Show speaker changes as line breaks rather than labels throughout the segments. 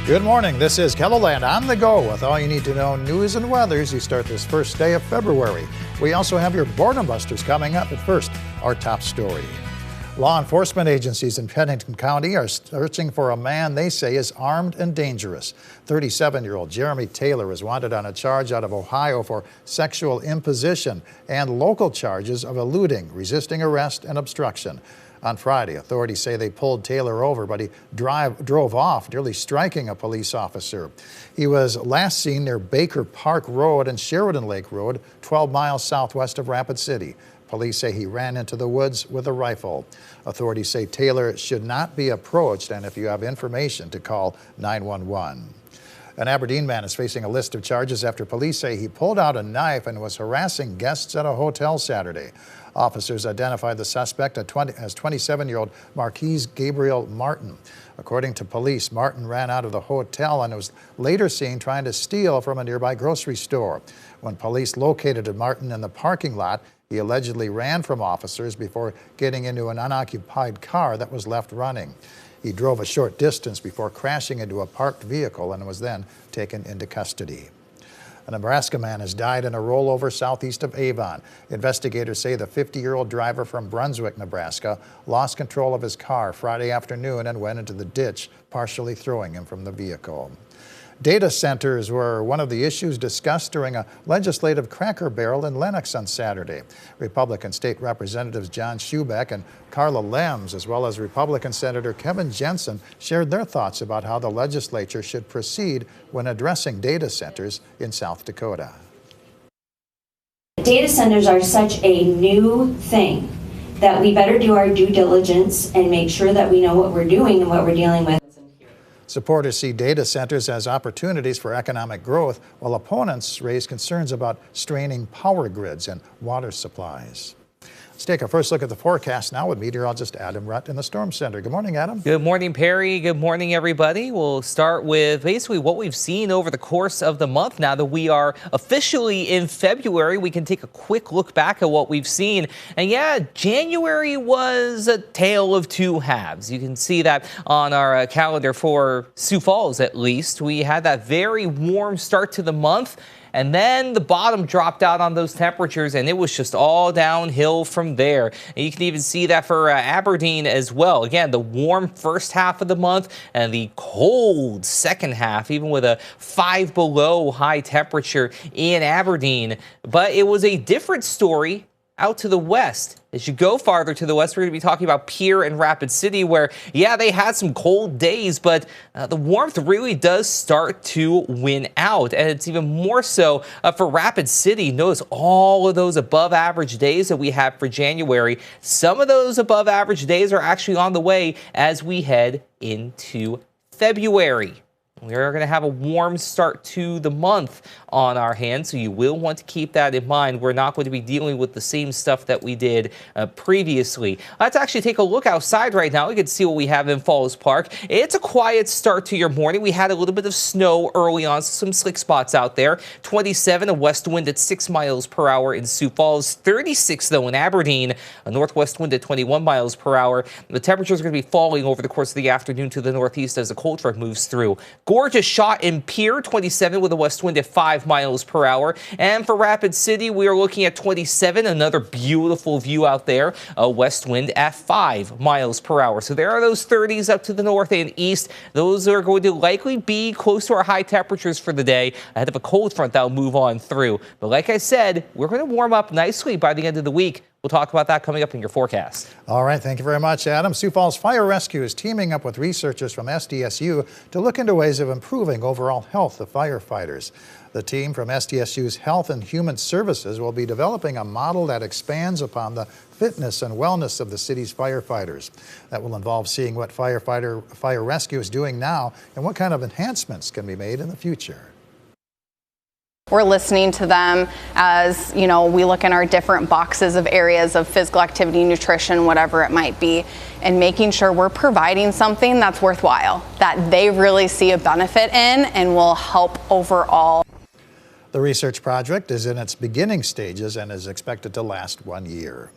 Good morning. This is KELOLAND on the go with all you need to know news and weather as you start this first day of February. We also have your boredom busters coming up, but first, our top story. Law enforcement agencies in Pennington County are searching for a man they say is armed and dangerous. 37-year-old Jeremy Taylor is wanted on a charge out of Ohio for sexual imposition and local charges of eluding, resisting arrest, and obstruction. On Friday, authorities say they pulled Taylor over, but he drove off, nearly striking a police officer. He was last seen near Baker Park Road and Sheridan Lake Road, 12 miles southwest of Rapid City. Police say he ran into the woods with a rifle. Authorities say Taylor should not be approached, and if you have information, to call 911. An Aberdeen man is facing a list of charges after police say he pulled out a knife and was harassing guests at a hotel Saturday. Officers identified the suspect as 27-year-old Marquise Gabriel Martin. According to police, Martin ran out of the hotel and was later seen trying to steal from a nearby grocery store. When police located Martin in the parking lot, he allegedly ran from officers before getting into an unoccupied car that was left running. He drove a short distance before crashing into a parked vehicle and was then taken into custody. A Nebraska man has died in a rollover southeast of Avon. Investigators say the 50-year-old driver from Brunswick, Nebraska, lost control of his car Friday afternoon and went into the ditch, partially throwing him from the vehicle. Data centers were one of the issues discussed during a legislative Cracker Barrel in Lennox on Saturday. Republican State Representatives John Schubeck and Carla Lems, as well as Republican Senator Kevin Jensen, shared their thoughts about how the legislature should proceed when addressing data centers in South Dakota.
Data centers are such a new thing that we better do our due diligence and make sure that we know what we're doing and what we're dealing with.
Supporters see data centers as opportunities for economic growth, while opponents raise concerns about straining power grids and water supplies. Let's take a first look at the forecast now with meteorologist Adam Rutt in the Storm Center. Good morning, Adam.
Good morning, Perry. Good morning, everybody. We'll start with basically what we've seen over the course of the month. Now that we are officially in February, we can take a quick look back at what we've seen. And yeah, January was a tale of two halves. You can see that on our calendar for Sioux Falls, at least. We had that very warm start to the month. And then the bottom dropped out on those temperatures, and it was just all downhill from there. And you can even see that for Aberdeen as well. Again, the warm first half of the month and the cold second half, even with a 5 below high temperature in Aberdeen. But it was a different story out to the west. As you go farther to the west, we're going to be talking about Pierre and Rapid City, where, yeah, they had some cold days, but the warmth really does start to win out. And it's even more so for Rapid City. Notice all of those above average days that we have for January. Some of those above average days are actually on the way as we head into February. We are going to have a warm start to the month on our hands, so you will want to keep that in mind. We're not going to be dealing with the same stuff that we did previously. Let's actually take a look outside right now. We can see what we have in Falls Park. It's a quiet start to your morning. We had a little bit of snow early on, some slick spots out there. 27, a west wind at 6 miles per hour in Sioux Falls. 36, though, in Aberdeen, a northwest wind at 21 miles per hour. The temperatures are going to be falling over the course of the afternoon to the northeast as the cold front moves through. Gorgeous shot in Pierre, 27 with a west wind at 5 miles per hour. And for Rapid City, we are looking at 27, another beautiful view out there, a west wind at 5 miles per hour. So there are those 30s up to the north and east. Those are going to likely be close to our high temperatures for the day ahead of a cold front that will move on through. But like I said, we're going to warm up nicely by the end of the week. We'll talk about that coming up in your forecast.
All right. Thank you very much, Adam. Sioux Falls Fire Rescue is teaming up with researchers from SDSU to look into ways of improving overall health of firefighters. The team from SDSU's Health and Human Services will be developing a model that expands upon the fitness and wellness of the city's firefighters. That will involve seeing what fire rescue is doing now and what kind of enhancements can be made in the future.
We're listening to them as, we look in our different boxes of areas of physical activity, nutrition, whatever it might be, and making sure we're providing something that's worthwhile, that they really see a benefit in and will help overall.
The research project is in its beginning stages and is expected to last 1 year.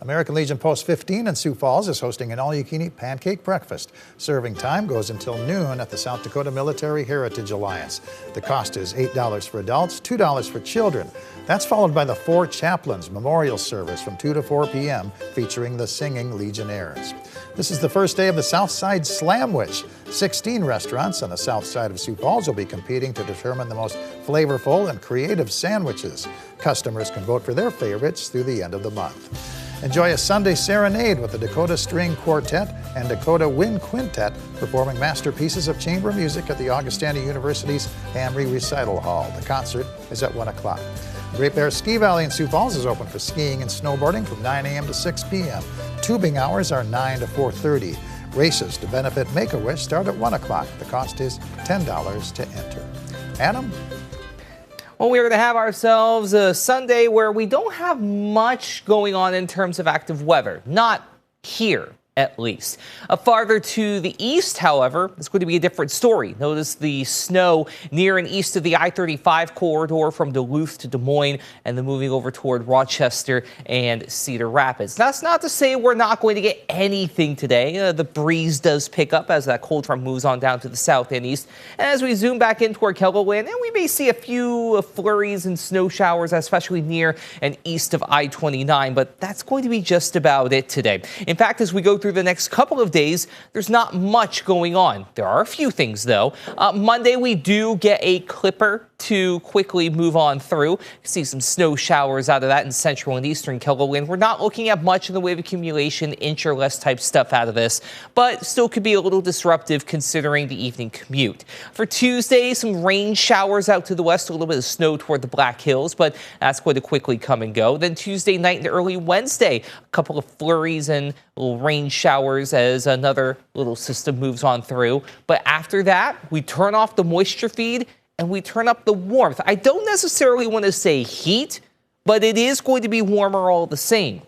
American Legion Post 15 in Sioux Falls is hosting an all-you-can-eat pancake breakfast. Serving time goes until noon at the South Dakota Military Heritage Alliance. The cost is $8 for adults, $2 for children. That's followed by the Four Chaplains Memorial Service from 2 to 4 p.m. featuring the Singing Legionnaires. This is the first day of the Southside Slamwich. 16 restaurants on the south side of Sioux Falls will be competing to determine the most flavorful and creative sandwiches. Customers can vote for their favorites through the end of the month. Enjoy a Sunday serenade with the Dakota String Quartet and Dakota Wind Quintet performing masterpieces of chamber music at the Augustana University's Hamry Recital Hall. The concert is at 1 o'clock. Great Bear Ski Valley in Sioux Falls is open for skiing and snowboarding from 9 a.m. to 6 p.m. Tubing hours are 9 to 4:30. Races to benefit Make-A-Wish start at 1 o'clock. The cost is $10 to enter. Adam?
Well, we're going to have ourselves a Sunday where we don't have much going on in terms of active weather. Not here, at least. Farther to the east, however, it's going to be a different story. Notice the snow near and east of the I-35 corridor from Duluth to Des Moines and then moving over toward Rochester and Cedar Rapids. That's not to say we're not going to get anything today. The breeze does pick up as that cold front moves on down to the south and east. And as we zoom back in toward Keloland, and we may see a few flurries and snow showers, especially near and east of I-29, but that's going to be just about it today. In fact, as we go through the next couple of days, there's not much going on. There are a few things, though. Monday, we do get a clipper to quickly move on through. See some snow showers out of that in central and eastern Keloland. We're not looking at much in the way of accumulation, inch or less type stuff out of this, but still could be a little disruptive considering the evening commute. For Tuesday, some rain showers out to the west, a little bit of snow toward the Black Hills, but that's going to quickly come and go. Then Tuesday night and early Wednesday, a couple of flurries and little rain showers as another little system moves on through. But after that, we turn off the moisture feed and we turn up the warmth. I don't necessarily want to say heat, but it is going to be warmer all the same.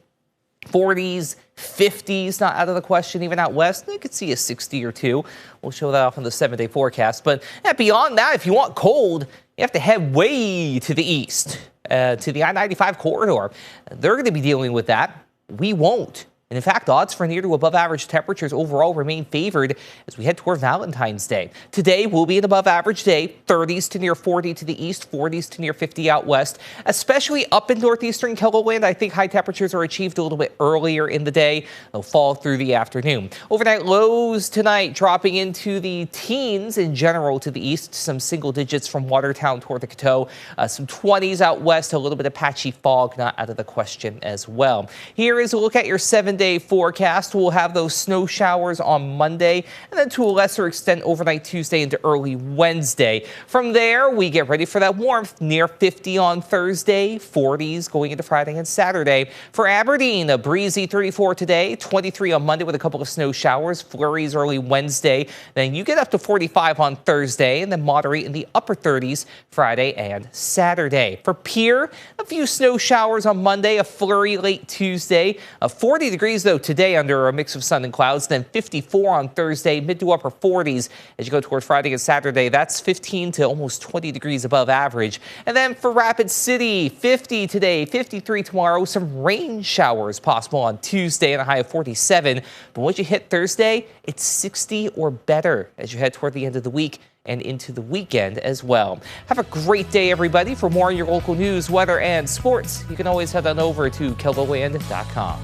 40s, 50s, not out of the question. Even out west, you could see a 60 or 2. We'll show that off on the 7-day forecast. But beyond that, if you want cold, you have to head way to the east, to the I-95 corridor. They're going to be dealing with that. We won't. And in fact, odds for near to above average temperatures overall remain favored as we head toward Valentine's Day. Today will be an above average day, 30s to near 40 to the east, 40s to near 50 out west, especially up in northeastern Keloland. I think high temperatures are achieved a little bit earlier in the day. They'll fall through the afternoon. Overnight lows tonight dropping into the teens in general to the east, some single digits from Watertown toward the Coteau, some 20s out west, a little bit of patchy fog not out of the question as well. Here is a look at your 7-day forecast. We'll have those snow showers on Monday and then to a lesser extent overnight Tuesday into early Wednesday. From there, we get ready for that warmth near 50 on Thursday, 40s going into Friday and Saturday. For Aberdeen, a breezy 34 today, 23 on Monday with a couple of snow showers, flurries early Wednesday. Then you get up to 45 on Thursday and then moderate in the upper 30s Friday and Saturday. For Pierre, a few snow showers on Monday, a flurry late Tuesday, 40 degrees though today under a mix of sun and clouds, then 54 on Thursday, mid to upper 40s as you go toward Friday and Saturday. That's 15 to almost 20 degrees above average. And then for Rapid City, 50 today, 53 tomorrow, some rain showers possible on Tuesday and a high of 47. But once you hit Thursday, it's 60 or better as you head toward the end of the week and into the weekend as well. Have a great day, everybody. For more on your local news, weather, and sports, you can always head on over to keloland.com.